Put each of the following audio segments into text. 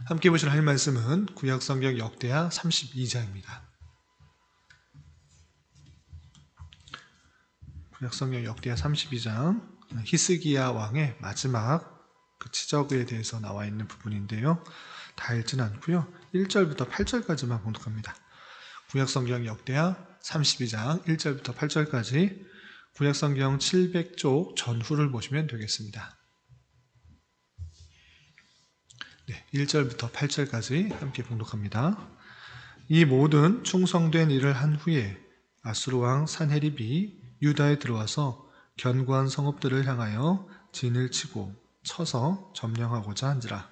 함께 보실 할 말씀은 구약성경 역대하 32장입니다. 구약성경 역대하 32장 히스기야 왕의 마지막 그 치적에 대해서 나와 있는 부분인데요. 다 읽지는 않고요. 1절부터 8절까지만 봉독합니다. 구약성경 역대하 32장 1절부터 8절까지 구약성경 700쪽 전후를 보시면 되겠습니다. 1절부터 8절까지 함께 봉독합니다. 이 모든 충성된 일을 한 후에 아수르 왕 산헤립이 유다에 들어와서 견고한 성읍들을 향하여 진을 치고 쳐서 점령하고자 한지라.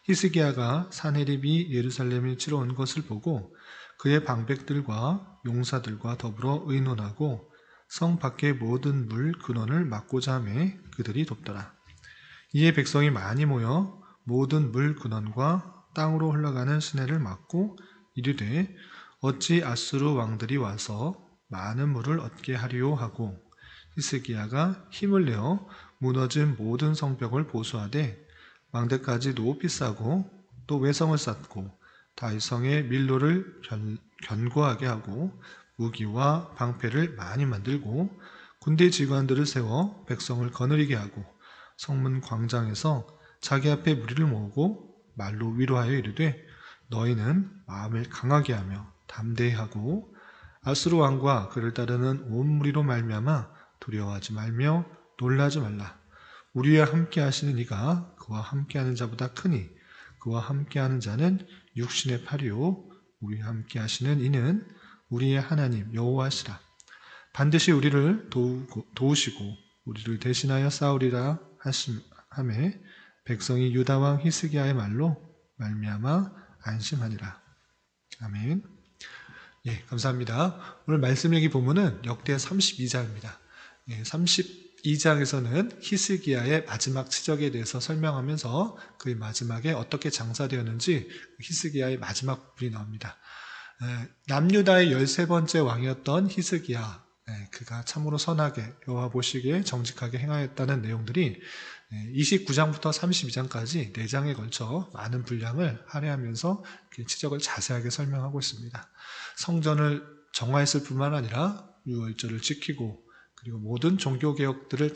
히스기야가 산헤립이 예루살렘에 치러 온 것을 보고 그의 방백들과 용사들과 더불어 의논하고 성 밖의 모든 물 근원을 막고자 하며 그들이 돕더라. 이에 백성이 많이 모여 모든 물 근원과 땅으로 흘러가는 시내를 막고 이르되 어찌 아수르 왕들이 와서 많은 물을 얻게 하리요 하고 히스기야가 힘을 내어 무너진 모든 성벽을 보수하되 망대까지 높이 쌓고 또 외성을 쌓고 다윗성의 밀로를 견고하게 하고 무기와 방패를 많이 만들고 군대 지관들을 세워 백성을 거느리게 하고 성문 광장에서 자기 앞에 무리를 모으고 말로 위로하여 이르되 너희는 마음을 강하게 하며 담대히 하고 아수르 왕과 그를 따르는 온 무리로 말미암아 두려워하지 말며 놀라지 말라. 우리와 함께 하시는 이가 그와 함께하는 자보다 크니 그와 함께하는 자는 육신의 팔이요 우리와 함께 하시는 이는 우리의 하나님 여호와시라. 반드시 우리를 도우시고 우리를 대신하여 싸우리라 하매 백성이 유다 왕 히스기야의 말로 말미암아 안심하니라. 아멘. 예, 감사합니다. 오늘 말씀 여기 보면은 역대 32장입니다. 32장에서는 히스기야의 마지막 치적에 대해서 설명하면서 그의 마지막에 어떻게 장사되었는지 히스기야의 마지막 부분이 나옵니다. 남유다의 13번째 왕이었던 히스기야, 그가 참으로 선하게 여호와 보시기에 정직하게 행하였다는 내용들이 29장부터 32장까지 4장에 걸쳐 많은 분량을 할애하면서 그 치적을 자세하게 설명하고 있습니다. 성전을 정화했을 뿐만 아니라 유월절을 지키고 그리고 모든 종교개혁들을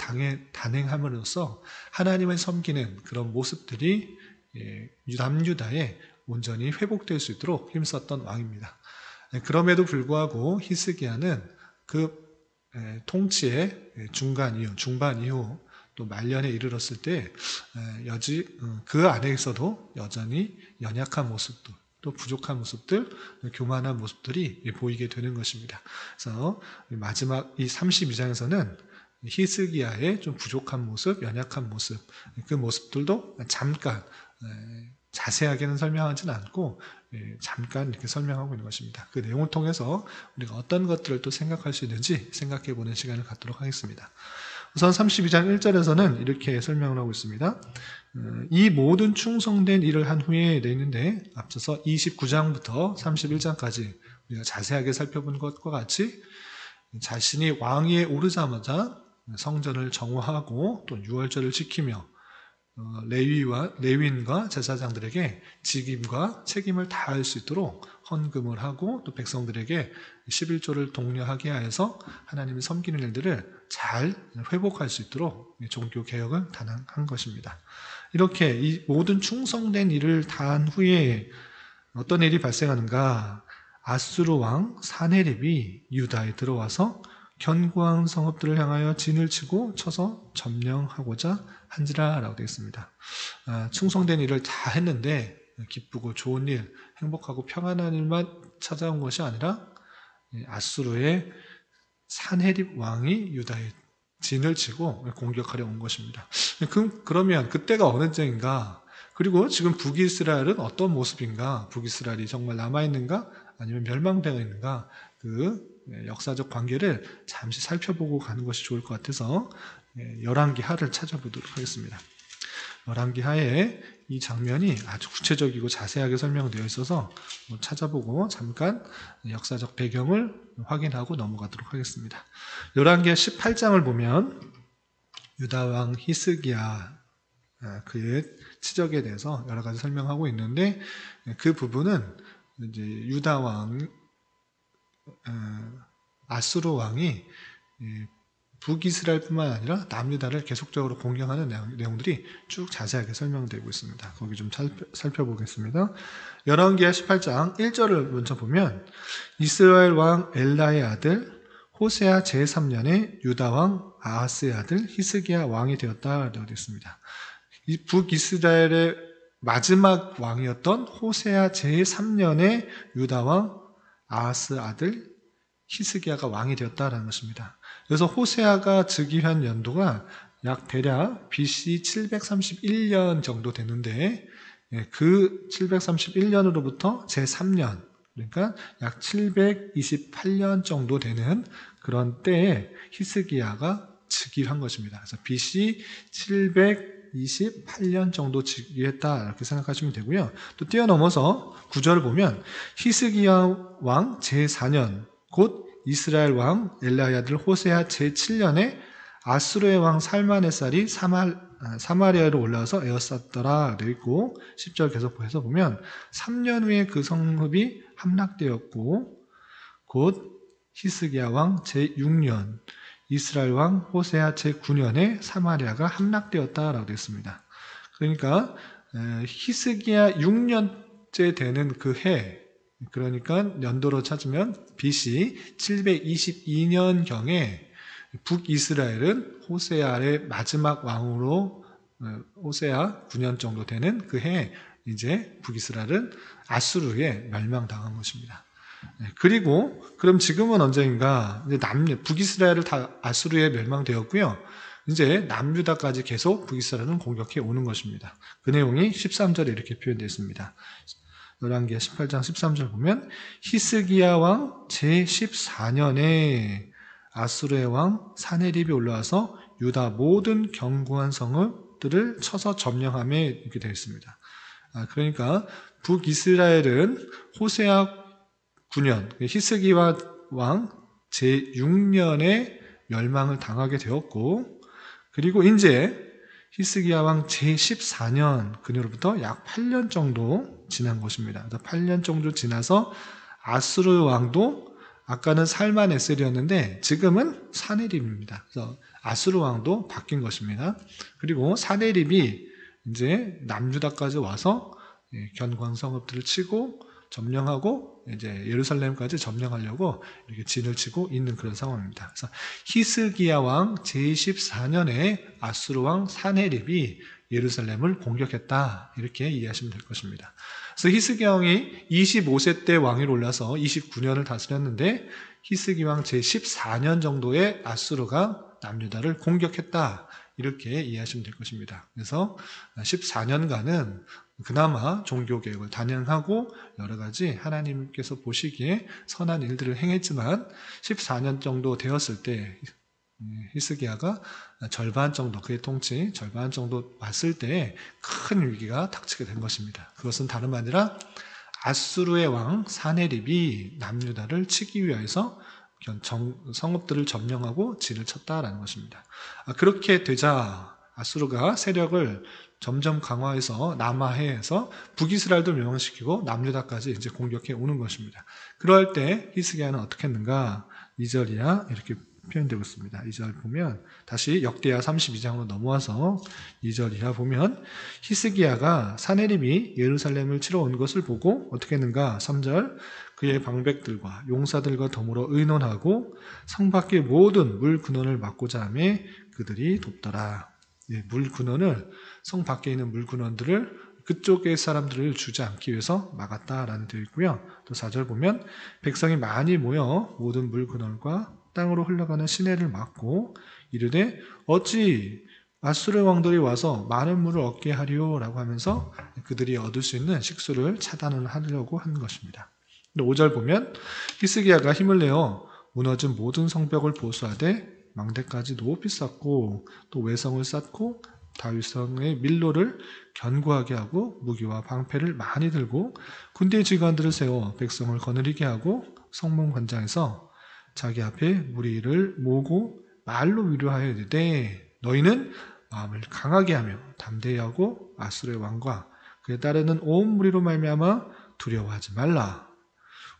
단행함으로써 하나님을 섬기는 그런 모습들이 남유다에 온전히 회복될 수 있도록 힘썼던 왕입니다. 그럼에도 불구하고 히스기야는 그 통치의 중반 이후 또 말년에 이르렀을 때 그 안에서도 여전히 연약한 모습들, 또 부족한 모습들, 교만한 모습들이 보이게 되는 것입니다. 그래서 마지막 이 32장에서는 히스기야의 좀 부족한 모습, 연약한 모습, 그 모습들도 잠깐 자세하게는 설명하지는 않고 잠깐 이렇게 설명하고 있는 것입니다. 그 내용을 통해서 우리가 어떤 것들을 또 생각할 수 있는지 생각해보는 시간을 갖도록 하겠습니다. 우선 32장 1절에서는 이렇게 설명을 하고 있습니다. 이 모든 충성된 일을 한 후에 되어 있는데 앞서서 29장부터 31장까지 우리가 자세하게 살펴본 것과 같이 자신이 왕위에 오르자마자 성전을 정화하고 또 유월절을 지키며 레위인과 제사장들에게 직임과 책임을 다할 수 있도록 헌금을 하고 또 백성들에게 11조를 독려하게 하여서 하나님을 섬기는 일들을 잘 회복할 수 있도록 종교개혁을 단행한 것입니다. 이렇게 이 모든 충성된 일을 다 한 후에 어떤 일이 발생하는가? 아수르 왕 산헤립이 유다에 들어와서 견고한 성읍들을 향하여 진을 치고 쳐서 점령하고자 한지라 라고 되어 있습니다. 충성된 일을 다 했는데 기쁘고 좋은 일, 행복하고 평안한 일만 찾아온 것이 아니라 아수르의 산헤립 왕이 유다에 진을 치고 공격하려 온 것입니다. 그러면 그때가 어느 때인가? 그리고 지금 북이스라엘은 어떤 모습인가? 북이스라엘이 정말 남아있는가? 아니면 멸망되어 있는가? 그 역사적 관계를 잠시 살펴보고 가는 것이 좋을 것 같아서 열왕기하를 찾아보도록 하겠습니다. 열왕기하에 이 장면이 아주 구체적이고 자세하게 설명되어 있어서 찾아보고 잠깐 역사적 배경을 확인하고 넘어가도록 하겠습니다. 열왕기하 18장을 보면 유다 왕 히스기야가 그의 치적에 대해서 여러 가지 설명하고 있는데 그 부분은 이제 유다 왕 아수르 왕이 북이스라엘뿐만 아니라 남유다를 계속적으로 공격하는 내용들이 쭉 자세하게 설명되고 있습니다. 거기 좀 살펴보겠습니다. 열왕기하 18장 1절을 먼저 보면 이스라엘 왕 엘라의 아들 호세아 제3년에 유다 왕 아하스의 아들 히스기야 왕이 되었다라고 되어 있습니다. 이 북이스라엘의 마지막 왕이었던 호세아 제3년에 유다 왕 아하스 아들 히스기야가 왕이 되었다라는 것입니다. 그래서 호세아가 즉위한 연도가 약 대략 BC 731년 정도 되는데 그 731년으로부터 제3년 그러니까 약 728년 정도 되는 그런 때에 히스기야가 즉위한 것입니다. 그래서 BC 728년 정도 즉위했다 이렇게 생각하시면 되고요. 또 뛰어넘어서 9절을 보면 히스기야 왕 제4년 곧 이스라엘 왕 엘라의 아들 호세아 제7년에 아수르의 왕 살마네살이 사마리아로 올라와서 에워쌌더라 되어 있고 10절 계속해서 보면 3년 후에 그 성읍이 함락되었고 곧 히스기야 왕 제6년 이스라엘 왕 호세아 제9년에 사마리아가 함락되었다라고 되어 있습니다. 그러니까 히스기야 6년째 되는 그 해 그러니까 연도로 찾으면 BC 722년경에 북이스라엘은 호세아의 마지막 왕으로 호세아 9년 정도 되는 그 해에 이제 북이스라엘은 아수르에 멸망당한 것입니다. 그리고 그럼 지금은 언제인가 이제 북이스라엘을 다 아수르에 멸망되었고요. 이제 남유다까지 계속 북이스라엘은 공격해 오는 것입니다. 그 내용이 13절에 이렇게 표현되어 있습니다. 열왕기하 18장 13절 보면 히스기야 왕 제14년에 아수르의 왕 사네립이 올라와서 유다 모든 견고한 성읍들을 쳐서 점령함에 이렇게 되어 있습니다. 그러니까 북이스라엘은 호세아 9년 히스기야 왕 제6년에 멸망을 당하게 되었고 그리고 이제 히스기야 왕 제14년 그녀로부터 약 8년 정도 지난 것입니다. 8년 정도 지나서 아수르 왕도 아까는 살마네셀이었는데 지금은 사네립입니다. 그래서 아수르 왕도 바뀐 것입니다. 그리고 사네립이 이제 남유다까지 와서 견고한 성읍들을 치고 점령하고 이제 예루살렘까지 점령하려고 이렇게 진을 치고 있는 그런 상황입니다. 그래서 히스기야 왕 제14년에 아수르 왕 사네립이 예루살렘을 공격했다 이렇게 이해하시면 될 것입니다. 그래서 히스기야 왕이 25세 때 왕위로 올라서 29년을 다스렸는데 히스기야 왕 제14년 정도에 아수르가 남유다를 공격했다 이렇게 이해하시면 될 것입니다. 그래서 14년간은 그나마 종교개혁을 단행하고 여러 가지 하나님께서 보시기에 선한 일들을 행했지만 14년 정도 되었을 때 히스기야가 절반 정도 그의 통치 절반 정도 왔을 때 큰 위기가 닥치게 된 것입니다. 그것은 다름 아니라 아수르의 왕 사네립이 남유다를 치기 위해서 성읍들을 점령하고 진을 쳤다라는 것입니다. 그렇게 되자 아수르가 세력을 점점 강화해서 남하해에서 북이스라엘도 멸망시키고 남유다까지 이제 공격해 오는 것입니다. 그럴 때 히스기야는 어떻게 했는가? 2절 이하 이렇게 표현되고 있습니다. 2절 보면 다시 역대하 32장으로 넘어와서 2절 이하 보면 히스기야가 사네립이 예루살렘을 치러 온 것을 보고 어떻게 했는가? 3절 그의 방백들과 용사들과 더불어 의논하고 성 밖의 모든 물 근원을 막고자 하며 그들이 돕더라. 물 근원을 성 밖에 있는 물 근원들을 그쪽의 사람들을 주지 않기 위해서 막았다라는 되어 있고요. 또 4절 보면 백성이 많이 모여 모든 물 근원과 땅으로 흘러가는 시내를 막고 이르되 어찌 아수르 왕들이 와서 많은 물을 얻게 하리오라고 하면서 그들이 얻을 수 있는 식수를 차단을 하려고 한 것입니다. 5절 보면 히스기야가 힘을 내어 무너진 모든 성벽을 보수하되 망대까지 높이 쌓고 또 외성을 쌓고 다윗성의 밀로를 견고하게 하고 무기와 방패를 많이 들고 군대 지휘관들을 세워 백성을 거느리게 하고 성문 관장에서 자기 앞에 무리를 모으고 말로 위로하여 이르되 너희는 마음을 강하게 하며 담대히 하고 아수르의 왕과 그에 따르는 온 무리로 말미암아 두려워하지 말라.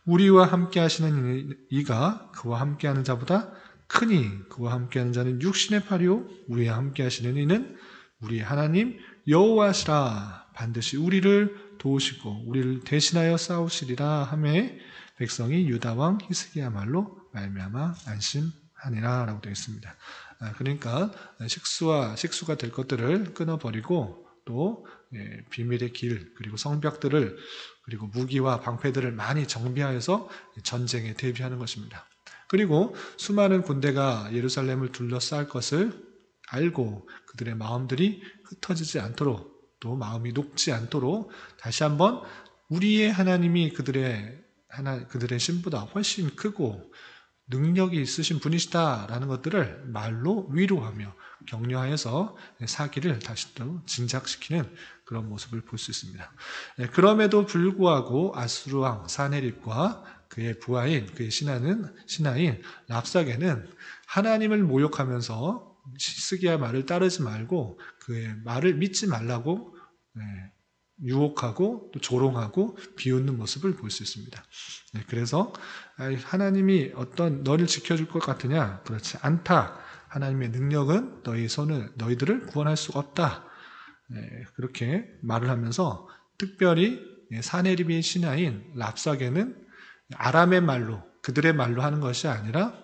우리와 함께 하시는 이가 그와 함께하는 자보다 크니 그와 함께하는 자는 육신의 팔이요 우리와 함께 하시는 이는 우리의 하나님 여호와시라. 반드시 우리를 도우시고 우리를 대신하여 싸우시리라 하매 백성이 유다 왕 히스기야 말로 말미암아 안심하니라 라고 되어 있습니다. 그러니까 식수가 될 것들을 끊어버리고 또 비밀의 길 그리고 성벽들을 그리고 무기와 방패들을 많이 정비하여서 전쟁에 대비하는 것입니다. 그리고 수많은 군대가 예루살렘을 둘러쌀 것을 알고 그들의 마음들이 흩어지지 않도록 또 마음이 녹지 않도록 다시 한번 우리의 하나님이 그들의 신보다 훨씬 크고 능력이 있으신 분이시다라는 것들을 말로 위로하며 격려하여서 사기를 다시 또 진작시키는 그런 모습을 볼 수 있습니다. 그럼에도 불구하고 아수르 왕 사네립과 그의 부하인 그의 신하인 랍사게는 하나님을 모욕하면서 히스기야 말을 따르지 말고 그의 말을 믿지 말라고 유혹하고 또 조롱하고 비웃는 모습을 볼 수 있습니다. 그래서 하나님이 너를 지켜줄 것 같으냐? 그렇지 않다. 하나님의 능력은 너희들을 구원할 수 없다. 그렇게 말을 하면서 특별히 사네립의 신하인 랍사게는 아람의 말로 그들의 말로 하는 것이 아니라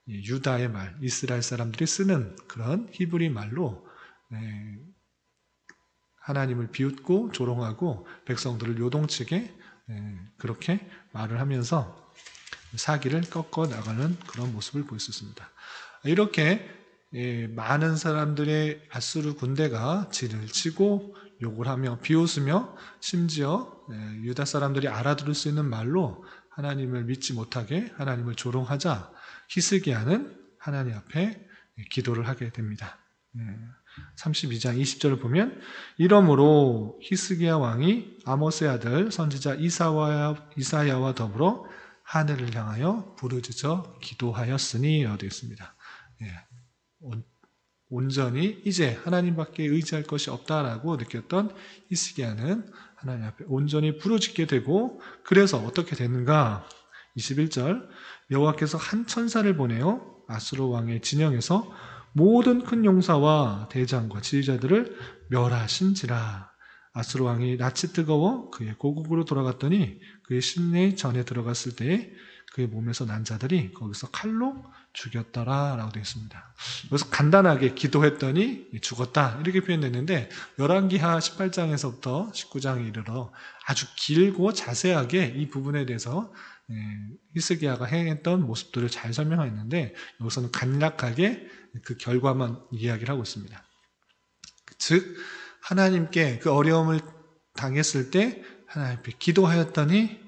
유다의 말, 이스라엘 사람들이 쓰는 그런 히브리 말로 하나님을 비웃고 조롱하고 백성들을 요동치게 그렇게 말을 하면서 사기를 꺾어 나가는 그런 모습을 볼 수 있습니다. 이렇게 많은 사람들의 아수르 군대가 진을 치고 욕을 하며 비웃으며 심지어 유다 사람들이 알아들을 수 있는 말로 하나님을 믿지 못하게 하나님을 조롱하자 히스기야는 하나님 앞에 기도를 하게 됩니다. 32장 20절을 보면 이러므로 히스기야 왕이 아모스의 아들 선지자 이사야와 더불어 하늘을 향하여 부르짖어 기도하였으니 라고 되어 있습니다. 온전히 이제 하나님밖에 의지할 것이 없다라고 느꼈던 히스기야는 하나님 앞에 온전히 부르짖게 되고 그래서 어떻게 되는가? 21절 여호와께서 한 천사를 보내어 아수르 왕의 진영에서 모든 큰 용사와 대장과 지휘자들을 멸하신지라. 아수르 왕이 낯이 뜨거워 그의 고국으로 돌아갔더니 그의 신내 전에 들어갔을 때에 그의 몸에서 난 자들이 거기서 칼로 죽였더라 라고 되어 있습니다. 그래서 간단하게 기도했더니 죽었다 이렇게 표현됐는데 열왕기하 18장에서부터 19장에 이르러 아주 길고 자세하게 이 부분에 대해서 히스기야가 행했던 모습들을 잘 설명했는데 여기서는 간략하게 그 결과만 이야기를 하고 있습니다. 즉 하나님께 그 어려움을 당했을 때 하나님께 기도하였더니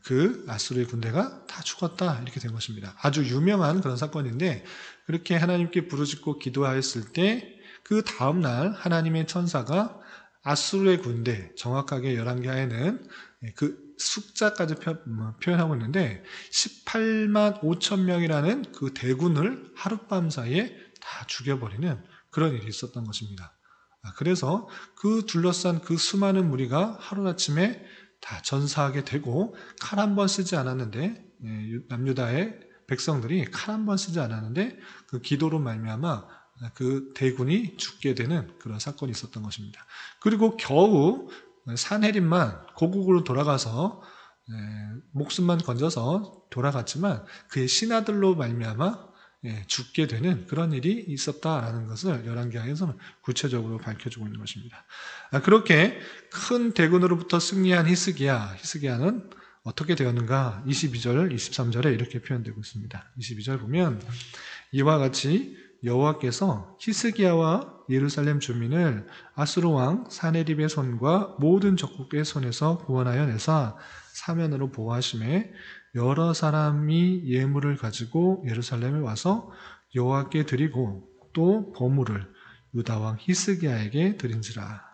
그 아수르의 군대가 다 죽었다 이렇게 된 것입니다. 아주 유명한 그런 사건인데 그렇게 하나님께 부르짖고 기도하였을 때 그 다음날 하나님의 천사가 아수르의 군대 정확하게 열왕기하에는 그 숫자까지 표현하고 있는데 18만 5천 명이라는 그 대군을 하룻밤 사이에 다 죽여버리는 그런 일이 있었던 것입니다. 그래서 그 둘러싼 그 수많은 무리가 하루아침에 다 전사하게 되고 칼 한 번 쓰지 않았는데 남유다의 백성들이 칼 한 번 쓰지 않았는데 그 기도로 말미암아 그 대군이 죽게 되는 그런 사건이 있었던 것입니다. 그리고 겨우 산헤립만 고국으로 돌아가서 목숨만 건져서 돌아갔지만 그의 신하들로 말미암아 죽게 되는 그런 일이 있었다라는 것을 열왕기하에서는 구체적으로 밝혀주고 있는 것입니다. 그렇게 큰 대군으로부터 승리한 히스기야는 어떻게 되었는가? 22절, 23절에 이렇게 표현되고 있습니다. 22절 보면 이와 같이 여호와께서 히스기야와 예루살렘 주민을 아수르 왕 사네립의 손과 모든 적국의 손에서 구원하여 내사 사면으로 보호하심에 여러 사람이 예물을 가지고 예루살렘에 와서 여호와께 드리고 또 보물을 유다 왕 히스기야에게 드린지라.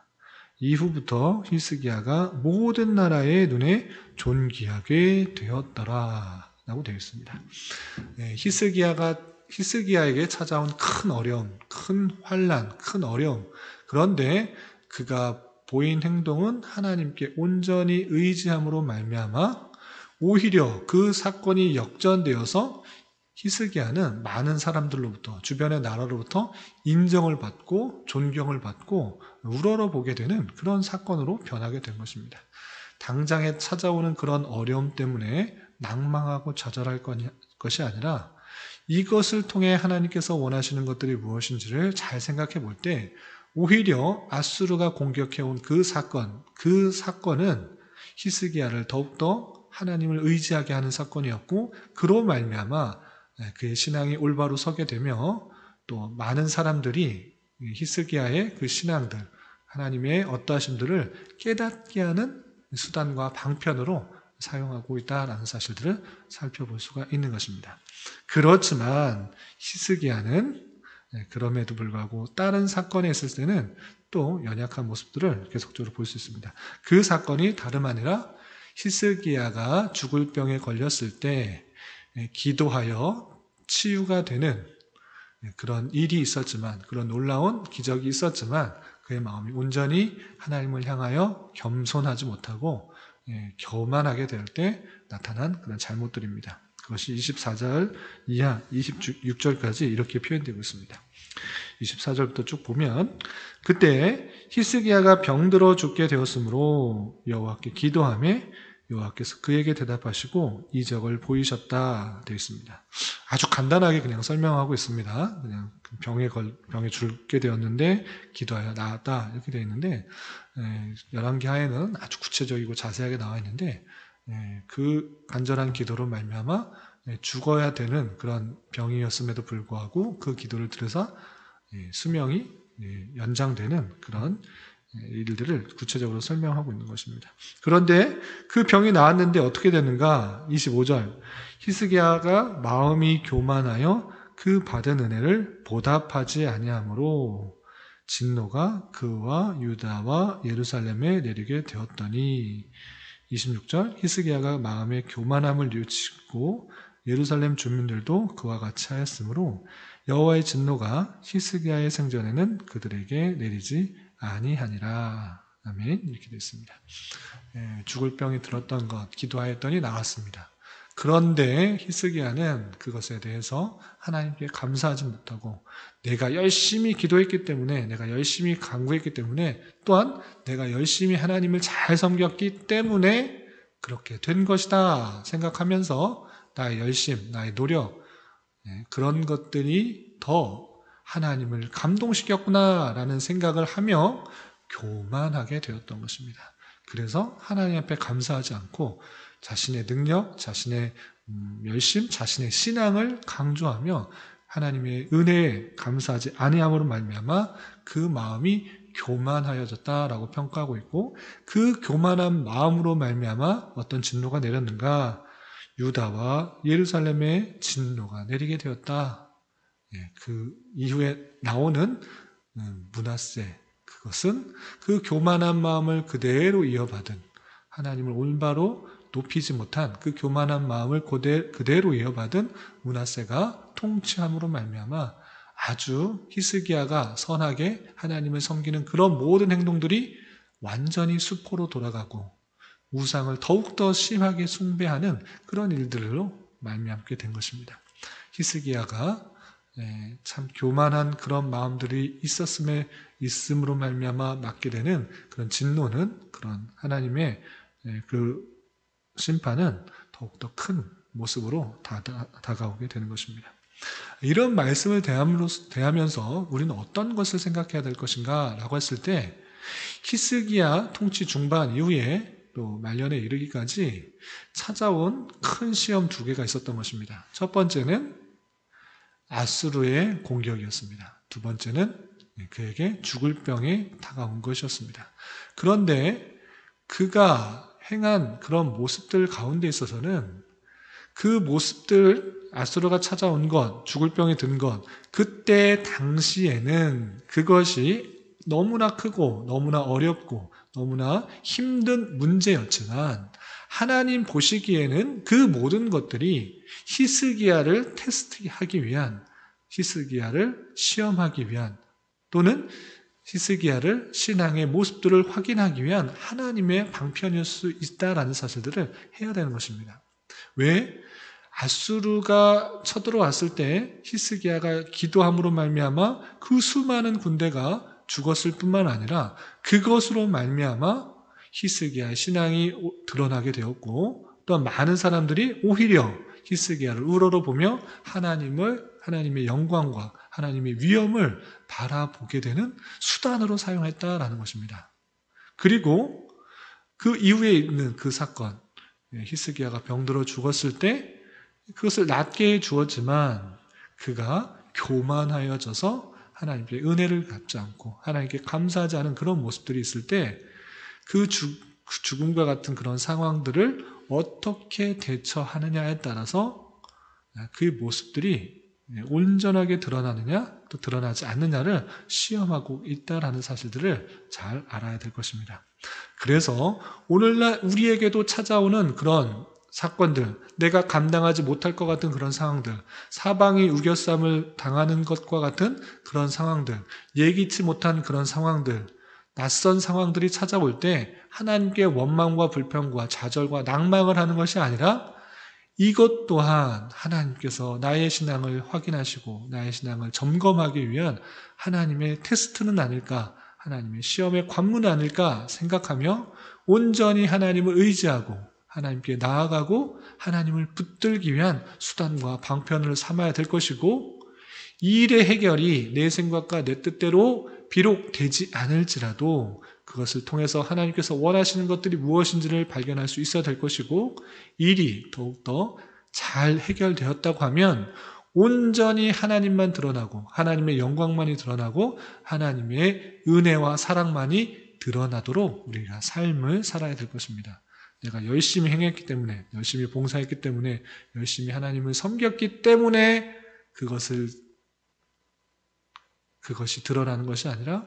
이후부터 히스기야가 모든 나라의 눈에 존귀하게 되었더라 라고 되어 있습니다. 히스기야가 히스기야에게 찾아온 큰 어려움, 큰 환난, 큰 어려움. 그런데 그가 보인 행동은 하나님께 온전히 의지함으로 말미암아 오히려 그 사건이 역전되어서 히스기야는 많은 사람들로부터, 주변의 나라로부터 인정을 받고 존경을 받고 우러러보게 되는 그런 사건으로 변하게 된 것입니다. 당장에 찾아오는 그런 어려움 때문에 낭망하고 좌절할 것이 아니라 이것을 통해 하나님께서 원하시는 것들이 무엇인지를 잘 생각해 볼 때 오히려 아수르가 공격해온 그 사건은 히스기야를 더욱더 하나님을 의지하게 하는 사건이었고 그로 말미암아 그의 신앙이 올바로 서게 되며 또 많은 사람들이 히스기야의 그 신앙들, 하나님의 어떠하심들을 깨닫게 하는 수단과 방편으로 사용하고 있다라는 사실들을 살펴볼 수가 있는 것입니다. 그렇지만 히스기야는 그럼에도 불구하고 다른 사건에 있을 때는 또 연약한 모습들을 계속적으로 볼 수 있습니다. 그 사건이 다름 아니라 히스기야가 죽을 병에 걸렸을 때 기도하여 치유가 되는 그런 일이 있었지만, 그런 놀라운 기적이 있었지만 그의 마음이 온전히 하나님을 향하여 겸손하지 못하고 교만하게 될 때 나타난 그런 잘못들입니다. 그것이 24절 이하 26절까지 이렇게 표현되고 있습니다. 24절부터 쭉 보면 그때 히스기야가 병들어 죽게 되었으므로 여호와께 기도하며 여호와께서 그에게 대답하시고 이적을 보이셨다 되어 있습니다. 아주 간단하게 그냥 설명하고 있습니다. 그냥 병에 죽게 되었는데 기도하여 나았다 이렇게 되어 있는데 열왕기 하에는 아주 구체적이고 자세하게 나와 있는데 그 간절한 기도로 말미암아 죽어야 되는 그런 병이었음에도 불구하고 그 기도를 들어서 수명이 연장되는 그런 일들을 구체적으로 설명하고 있는 것입니다. 그런데 그 병이 나았는데 어떻게 되는가? 25절 히스기야가 마음이 교만하여 그 받은 은혜를 보답하지 아니하므로 진노가 그와 유다와 예루살렘에 내리게 되었더니 26절 히스기야가 마음의 교만함을 뉘우치고 예루살렘 주민들도 그와 같이 하였으므로 여호와의 진노가 히스기야의 생전에는 그들에게 내리지 아니하니라. 아멘. 이렇게 됐습니다. 죽을 병이 들었던 것 기도하였더니 나았습니다. 그런데 히스기야는 그것에 대해서 하나님께 감사하지 못하고 내가 열심히 기도했기 때문에, 내가 열심히 간구했기 때문에, 또한 내가 열심히 하나님을 잘 섬겼기 때문에 그렇게 된 것이다 생각하면서 나의 열심, 나의 노력, 그런 것들이 더 하나님을 감동시켰구나라는 생각을 하며 교만하게 되었던 것입니다. 그래서 하나님 앞에 감사하지 않고 자신의 능력, 자신의 열심, 자신의 신앙을 강조하며 하나님의 은혜에 감사하지 아니함으로 말미암아 그 마음이 교만하여졌다라고 평가하고 있고, 그 교만한 마음으로 말미암아 어떤 진노가 내렸는가? 유다와 예루살렘에 진노가 내리게 되었다. 그 이후에 나오는 므낫세, 그것은 그 교만한 마음을 그대로 이어받은, 하나님을 올바로 높이지 못한 그 교만한 마음을 그대로 이어받은 므낫세가 통치함으로 말미암아 아주 히스기야가 선하게 하나님을 섬기는 그런 모든 행동들이 완전히 수포로 돌아가고 우상을 더욱더 심하게 숭배하는 그런 일들로 말미암게 된 것입니다. 히스기야가 참 교만한 그런 마음들이 있음으로 말미암아 맞게 되는 그런 진노는, 그런 하나님의 그 심판은 더욱더 큰 모습으로 다가오게 되는 것입니다. 이런 말씀을 대하면서 우리는 어떤 것을 생각해야 될 것인가 라고 했을 때, 히스기야 통치 중반 이후에 또 말년에 이르기까지 찾아온 큰 시험 2개가 있었던 것입니다. 첫 번째는 아수르의 공격이었습니다. 두 번째는 그에게 죽을 병에 다가온 것이었습니다. 그런데 그가 행한 그런 모습들 가운데 있어서는 그 모습들, 아수르가 찾아온 것, 죽을 병에 든 것, 그때 당시에는 그것이 너무나 크고 너무나 어렵고 너무나 힘든 문제였지만 하나님 보시기에는 그 모든 것들이 히스기야를 테스트하기 위한 히스기야를 시험하기 위한 또는 히스기야를 신앙의 모습들을 확인하기 위한 하나님의 방편일 수 있다라는 사실들을 해야 되는 것입니다. 왜? 아수르가 쳐들어왔을 때 히스기야가 기도함으로 말미암아 그 수많은 군대가 죽었을 뿐만 아니라 그것으로 말미암아 히스기야의 신앙이 드러나게 되었고 또한 많은 사람들이 오히려 히스기야를 우러러보며 하나님의 영광과 하나님의 위엄을 바라보게 되는 수단으로 사용했다라는 것입니다. 그리고 그 이후에 있는 그 사건, 히스기야가 병들어 죽었을 때 그것을 낫게 해 주었지만 그가 교만하여져서 하나님께 은혜를 갚지 않고 하나님께 감사하지 않은 그런 모습들이 있을 때 그 죽음과 같은 그런 상황들을 어떻게 대처하느냐에 따라서 그 모습들이 온전하게 드러나느냐 또 드러나지 않느냐를 시험하고 있다라는 사실들을 잘 알아야 될 것입니다. 그래서 오늘날 우리에게도 찾아오는 그런 사건들, 내가 감당하지 못할 것 같은 그런 상황들, 사방이 우겨쌈을 당하는 것과 같은 그런 상황들, 예기치 못한 그런 상황들, 낯선 상황들이 찾아올 때 하나님께 원망과 불평과 좌절과 낭망을 하는 것이 아니라 이것 또한 하나님께서 나의 신앙을 확인하시고 나의 신앙을 점검하기 위한 하나님의 테스트는 아닐까, 하나님의 시험의 관문은 아닐까 생각하며 온전히 하나님을 의지하고 하나님께 나아가고 하나님을 붙들기 위한 수단과 방편을 삼아야 될 것이고 이 일의 해결이 내 생각과 내 뜻대로 비록 되지 않을지라도 그것을 통해서 하나님께서 원하시는 것들이 무엇인지를 발견할 수 있어야 될 것이고 일이 더욱더 잘 해결되었다고 하면 온전히 하나님만 드러나고 하나님의 영광만이 드러나고 하나님의 은혜와 사랑만이 드러나도록 우리가 삶을 살아야 될 것입니다. 내가 열심히 행했기 때문에, 열심히 봉사했기 때문에, 열심히 하나님을 섬겼기 때문에 그것이 드러나는 것이 아니라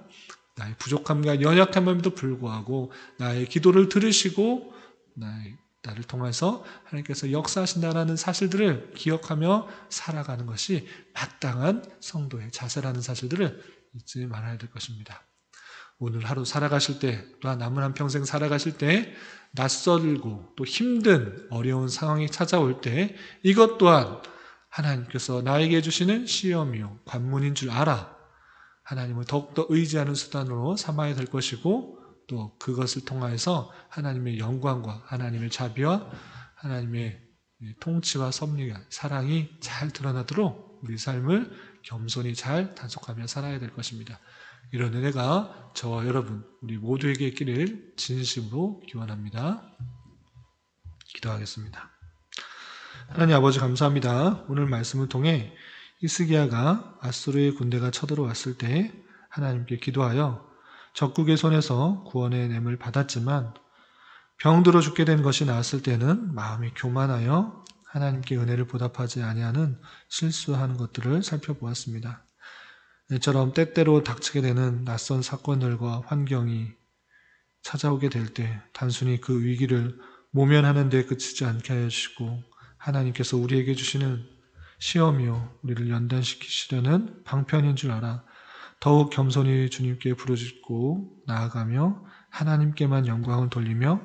나의 부족함과 연약함에도 불구하고 나의 기도를 들으시고 나를 통해서 하나님께서 역사하신다는 사실들을 기억하며 살아가는 것이 마땅한 성도의 자세라는 사실들을 잊지 말아야 될 것입니다. 오늘 하루 살아가실 때 또한 남은 한평생 살아가실 때 낯설고 또 힘든 어려운 상황이 찾아올 때 이것 또한 하나님께서 나에게 주시는 시험이요 관문인 줄 알아 하나님을 더욱더 의지하는 수단으로 삼아야 될 것이고 또 그것을 통하여서 하나님의 영광과 하나님의 자비와 하나님의 통치와 섭리가 사랑이 잘 드러나도록 우리 삶을 겸손히 잘 단속하며 살아야 될 것입니다. 이런 은혜가 저와 여러분 우리 모두에게 있기를 진심으로 기원합니다. 기도하겠습니다. 하나님 아버지 감사합니다. 오늘 말씀을 통해 히스기야가 아수르의 군대가 쳐들어왔을 때 하나님께 기도하여 적국의 손에서 구원의 냄을 받았지만 병들어 죽게 된 것이 나았을 때는 마음이 교만하여 하나님께 은혜를 보답하지 아니하는 실수하는 것들을 살펴보았습니다. 이처럼 때때로 닥치게 되는 낯선 사건들과 환경이 찾아오게 될 때 단순히 그 위기를 모면하는 데 그치지 않게 하여 주시고 하나님께서 우리에게 주시는 시험이요 우리를 연단시키시려는 방편인 줄 알아 더욱 겸손히 주님께 부르짖고 나아가며 하나님께만 영광을 돌리며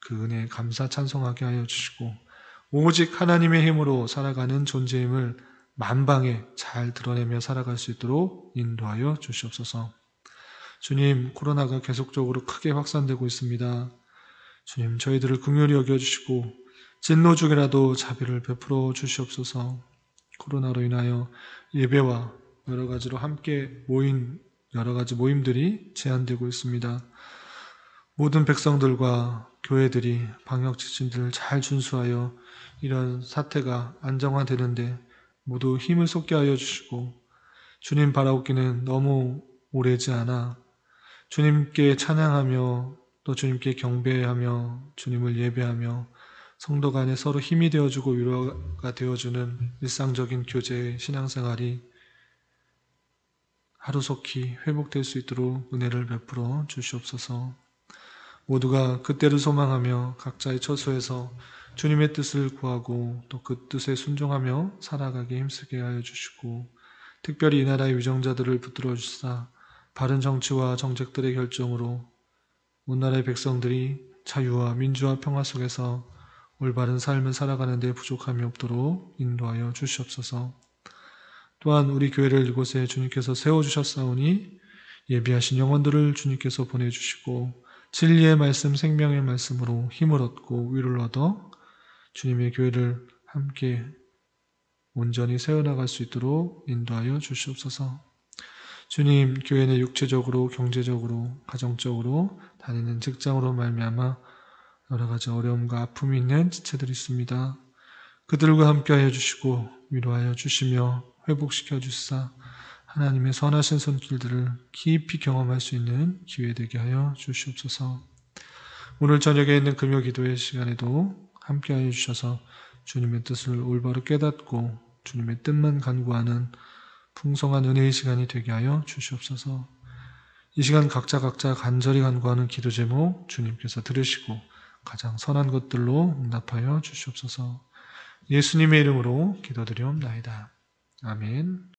그 은혜에 감사 찬송하게 하여 주시고 오직 하나님의 힘으로 살아가는 존재임을 만방에 잘 드러내며 살아갈 수 있도록 인도하여 주시옵소서. 주님, 코로나가 계속적으로 크게 확산되고 있습니다. 주님, 저희들을 긍휼히 여겨주시고 진노 중이라도 자비를 베풀어 주시옵소서. 코로나로 인하여 예배와 여러 가지로 함께 모인 여러 가지 모임들이 제한되고 있습니다. 모든 백성들과 교회들이 방역 지침들을 잘 준수하여 이런 사태가 안정화되는데 모두 힘을 쏟게 하여 주시고 주님 바라옵기는 너무 오래지 않아 주님께 찬양하며 또 주님께 경배하며 주님을 예배하며 성도 간에 서로 힘이 되어주고 위로가 되어주는 일상적인 교제의 신앙생활이 하루속히 회복될 수 있도록 은혜를 베풀어 주시옵소서. 모두가 그때를 소망하며 각자의 처소에서 주님의 뜻을 구하고 또 그 뜻에 순종하며 살아가게 힘쓰게 하여 주시고 특별히 이 나라의 위정자들을 붙들어 주사 바른 정치와 정책들의 결정으로 온 나라의 백성들이 자유와 민주와 평화 속에서 올바른 삶을 살아가는 데 부족함이 없도록 인도하여 주시옵소서. 또한 우리 교회를 이곳에 주님께서 세워주셨사오니 예비하신 영혼들을 주님께서 보내주시고 진리의 말씀, 생명의 말씀으로 힘을 얻고 위로를 얻어 주님의 교회를 함께 온전히 세워나갈 수 있도록 인도하여 주시옵소서. 주님, 교회 내 육체적으로, 경제적으로, 가정적으로 다니는 직장으로 말미암아 여러 가지 어려움과 아픔이 있는 지체들이 있습니다. 그들과 함께하여 주시고 위로하여 주시며 회복시켜 주사 하나님의 선하신 손길들을 깊이 경험할 수 있는 기회 되게 하여 주시옵소서. 오늘 저녁에 있는 금요 기도의 시간에도 함께하여 주셔서 주님의 뜻을 올바로 깨닫고 주님의 뜻만 간구하는 풍성한 은혜의 시간이 되게 하여 주시옵소서. 이 시간 각자 간절히 간구하는 기도 제목 주님께서 들으시고 가장 선한 것들로 응답하여 주시옵소서. 예수님의 이름으로 기도드리옵나이다. 아멘.